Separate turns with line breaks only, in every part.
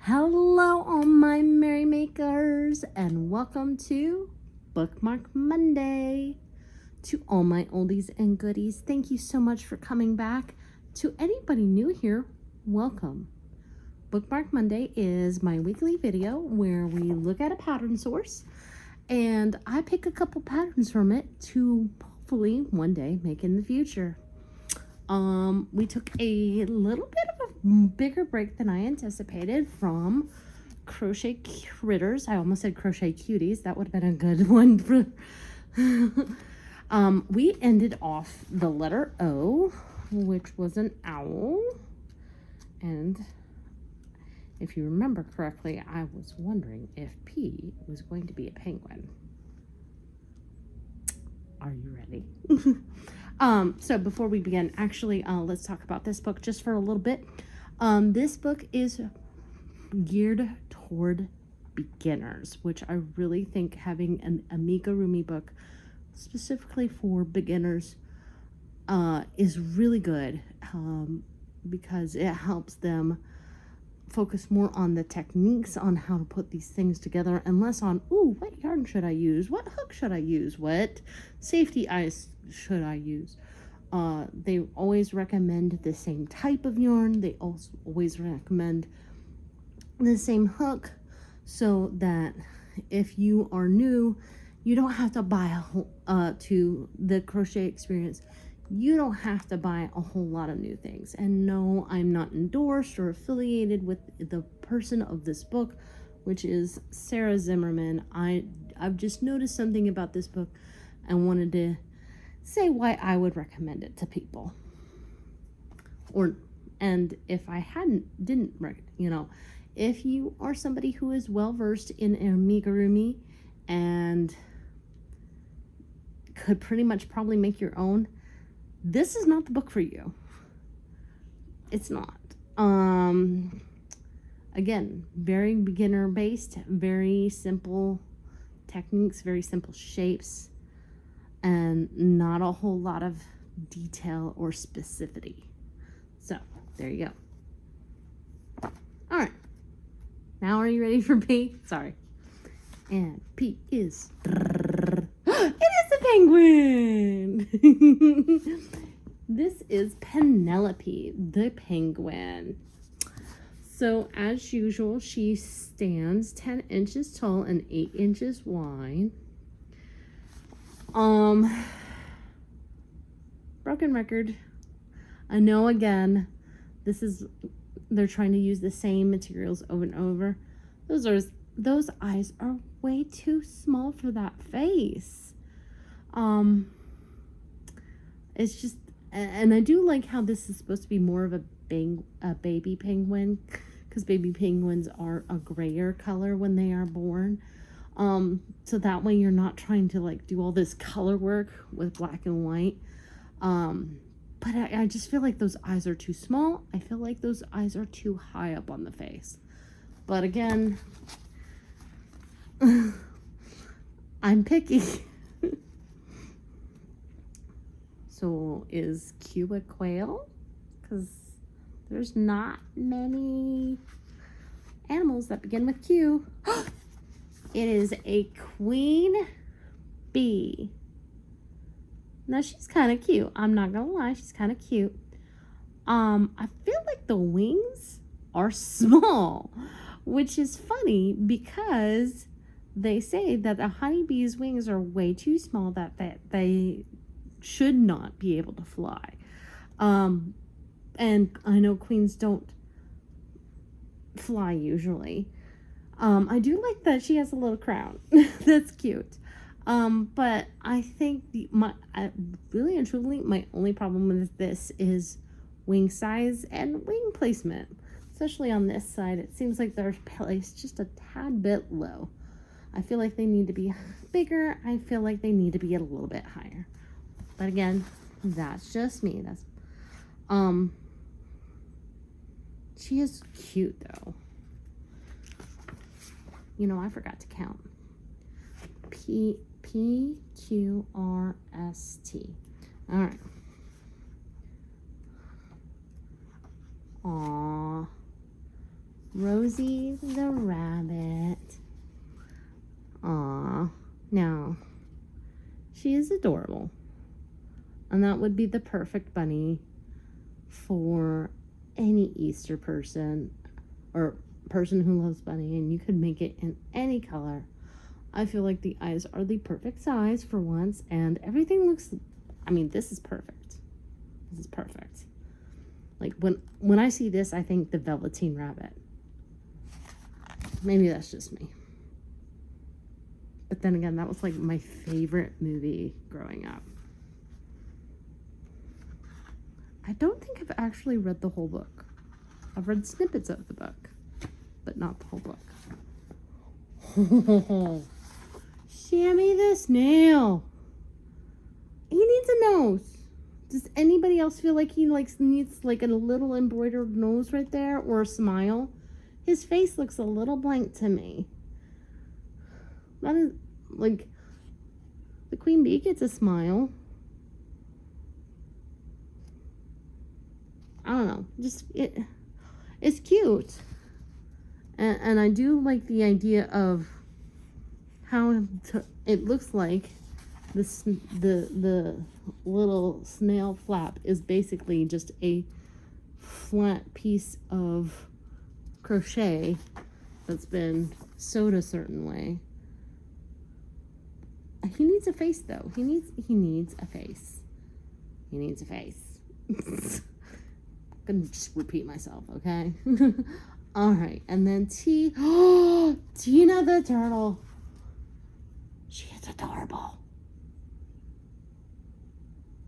Hello, all my merry makers, and welcome to Bookmark Monday. To all my oldies and goodies, thank you so much for coming back. To anybody new here, welcome. Bookmark Monday is my weekly video where we look at a pattern source and I pick a couple patterns from it to hopefully one day make in the future. We took a little bit of a bigger break than I anticipated from Crochet Critters. I almost said Crochet Cuties. That would have been a good one. For we ended off the letter O, which was an owl. And if you remember correctly, I was wondering if P was going to be a penguin. Are you ready? So before we begin, actually, let's talk about this book just for a little bit. This book is geared toward beginners, which I really think having an amigurumi book specifically for beginners is really good because it helps them focus more on the techniques on how to put these things together and less on, ooh, what yarn should I use? What hook should I use? What safety eyes should I use? They always recommend the same type of yarn. They also always recommend the same hook so that if you are new, you don't have to buy a whole, to the crochet experience. You don't have to buy a whole lot of new things. And no, I'm not endorsed or affiliated with the person of this book, which is Sarah Zimmerman. I've just noticed something about this book and wanted to say why I would recommend it to people. And if I didn't, if you are somebody who is well versed in amigurumi and could pretty much probably make your own, this is not the book for you. It's not. Again, very beginner based, very simple techniques, very simple shapes, and not a whole lot of detail or specificity. So there you go. All right. Now are you ready for P? Sorry. And P is... It is a penguin! This is Penelope, the penguin. So, as usual, she stands 10 inches tall and 8 inches wide. Broken record. I know, again, they're trying to use the same materials over and over. Those eyes are way too small for that face. It's just, and I do like how this is supposed to be more of a baby penguin, because baby penguins are a grayer color when they are born. So that way you're not trying to like do all this color work with black and white. But I just feel like those eyes are too small. I feel like those eyes are too high up on the face. But again, I'm picky. So is Q a quail? Because there's not many animals that begin with Q. It is a queen bee. Now she's kind of cute. I'm not gonna lie, she's kind of cute. I feel like the wings are small, which is funny because they say that the honeybee's wings are way too small, that they should not be able to fly. And I know queens don't fly usually. I do like that she has a little crown. That's cute. But I think really and truly, my only problem with this is wing size and wing placement. Especially on this side, it seems like they're placed just a tad bit low. I feel like they need to be bigger. I feel like they need to be a little bit higher. But again, that's just me. She is cute though. You know, I forgot to count. PQRST. All right. Aww. Rosie the rabbit. Aw. Now, she is adorable. And that would be the perfect bunny for any Easter person or person who loves bunny, and you could make it in any color. I feel like the eyes are the perfect size for once, and everything looks, I mean, this is perfect. This is perfect. Like when I see this, I think the Velveteen Rabbit. Maybe that's just me. But then again, that was like my favorite movie growing up. I don't think I've actually read the whole book. I've read snippets of the book, but not the whole book. Shammy the snail. He needs a nose. Does anybody else feel like he needs like a little embroidered nose right there or a smile? His face looks a little blank to me. That is like the queen bee gets a smile. I don't know. Just it's cute. And I do like the idea of how it looks like the little snail flap is basically just a flat piece of crochet that's been sewed a certain way. He needs a face though. He needs a face. He needs a face. I'm gonna just repeat myself, okay? All right, and then Tina the turtle. She is adorable.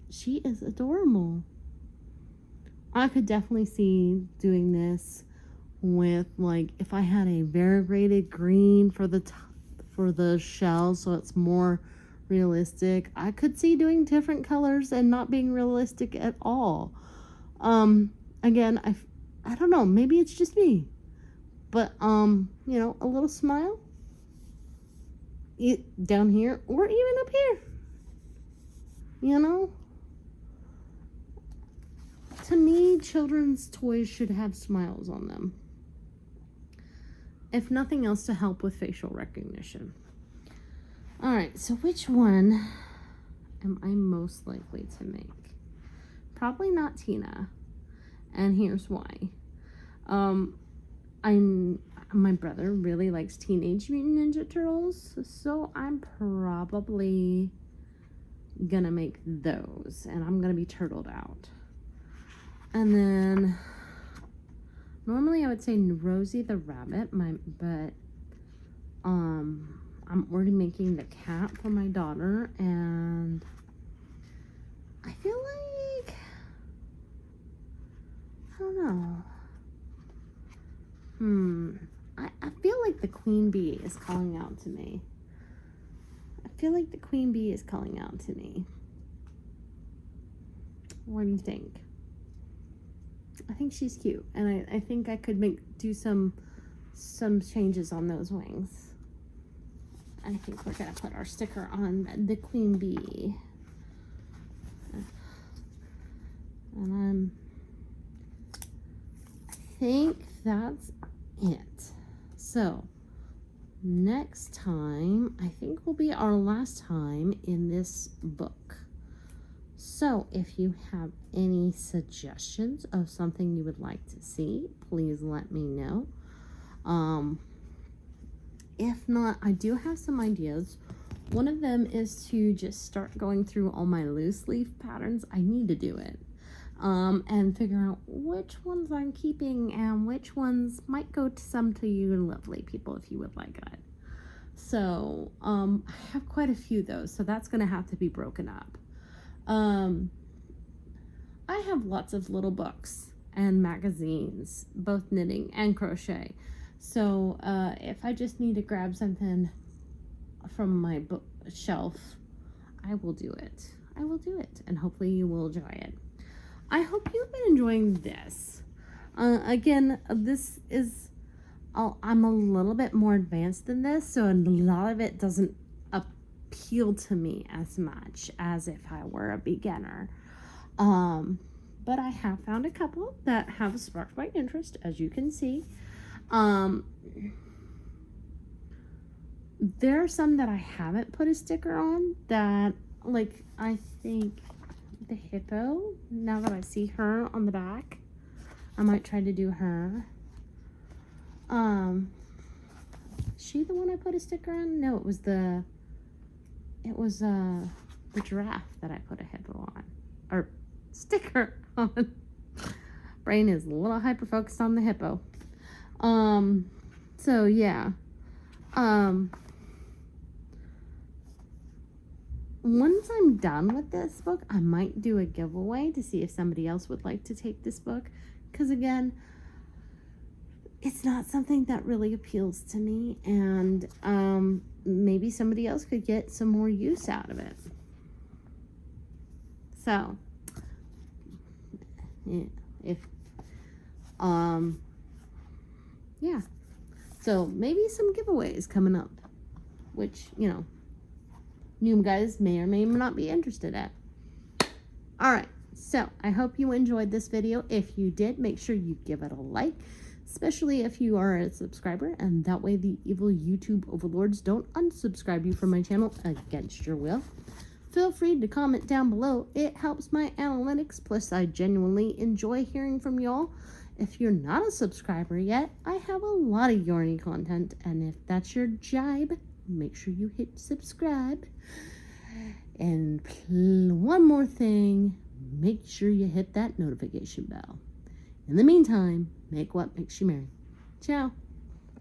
She is adorable. I could definitely see doing this with, like, if I had a variegated green for the shell, so it's more realistic. I could see doing different colors and not being realistic at all. Again, I don't know. Maybe it's just me, but you know, a little smile. Down here or even up here, you know. To me, children's toys should have smiles on them, if nothing else to help with facial recognition. All right, so which one am I most likely to make? Probably not Tina, and here's why. My brother really likes Teenage Mutant Ninja Turtles, so I'm probably gonna make those, and I'm gonna be turtled out. And then normally I would say Rosie the rabbit, but I'm already making the cat for my daughter, and I feel like, I don't know. I feel like the queen bee is calling out to me. What do you think? I think she's cute, and I think I could do some changes on those wings. I think we're gonna put our sticker on the queen bee, and I think that's it. So next time, I think will be our last time in this book. So if you have any suggestions of something you would like to see, please let me know. If not, I do have some ideas. One of them is to just start going through all my loose leaf patterns. I need to do it. And figure out which ones I'm keeping and which ones might go to you lovely people if you would like it. So I have quite a few of those, so that's going to have to be broken up. I have lots of little books and magazines, both knitting and crochet. So if I just need to grab something from my book shelf, I will do it. And hopefully you will enjoy it. I hope you've been enjoying this. Again, this is, I'm a little bit more advanced than this, so a lot of it doesn't appeal to me as much as if I were a beginner. But I have found a couple that have sparked my interest, as you can see. There are some that I haven't put a sticker on that, like, I think the hippo, now that I see her on the back, I might try to do her. She the one I put a sticker on? No, it was the giraffe that I put a hippo on, or sticker on. Brain is a little hyper focused on the hippo. So yeah. Once I'm done with this book, I might do a giveaway to see if somebody else would like to take this book. Because again, it's not something that really appeals to me, and maybe somebody else could get some more use out of it. So, yeah. So maybe some giveaways coming up, which, you know, new guys may or may not be interested in. Alright, so I hope you enjoyed this video. If you did, make sure you give it a like, especially if you are a subscriber, and that way the evil YouTube overlords don't unsubscribe you from my channel against your will. Feel free to comment down below. It helps my analytics, plus I genuinely enjoy hearing from y'all. If you're not a subscriber yet, I have a lot of yarny content, and if that's your jibe, make sure you hit subscribe. And one more thing, make sure you hit that notification bell. In the meantime, make what makes you merry. Ciao.